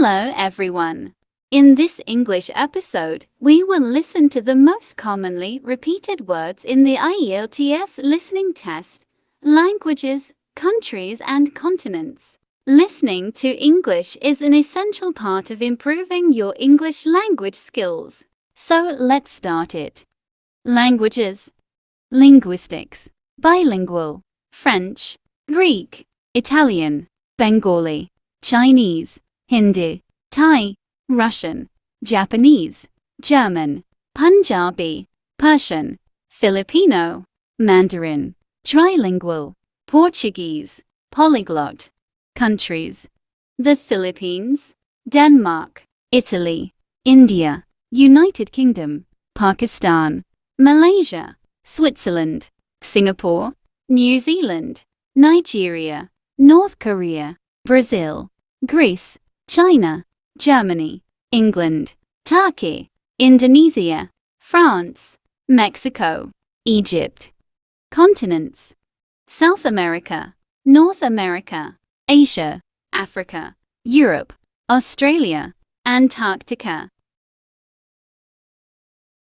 Hello everyone. In this English episode, we will listen to the most commonly repeated words in the IELTS listening test, languages, countries and continents. Listening to English is an essential part of improving your English language skills. So let's start it. Languages. Linguistics. Bilingual. French, Greek, Italian, Bengali, Chinese, Hindi, Thai, Russian, Japanese, German, Punjabi, Persian, Filipino, Mandarin, trilingual, Portuguese, polyglot. Countries: the Philippines, Denmark, Italy, India, United Kingdom, Pakistan, Malaysia, Switzerland, Singapore, New Zealand, Nigeria, North Korea, Brazil, Greece, China, Germany, England, Turkey, Indonesia, France, Mexico, Egypt. Continents: South America, North America, Asia, Africa, Europe, Australia, Antarctica.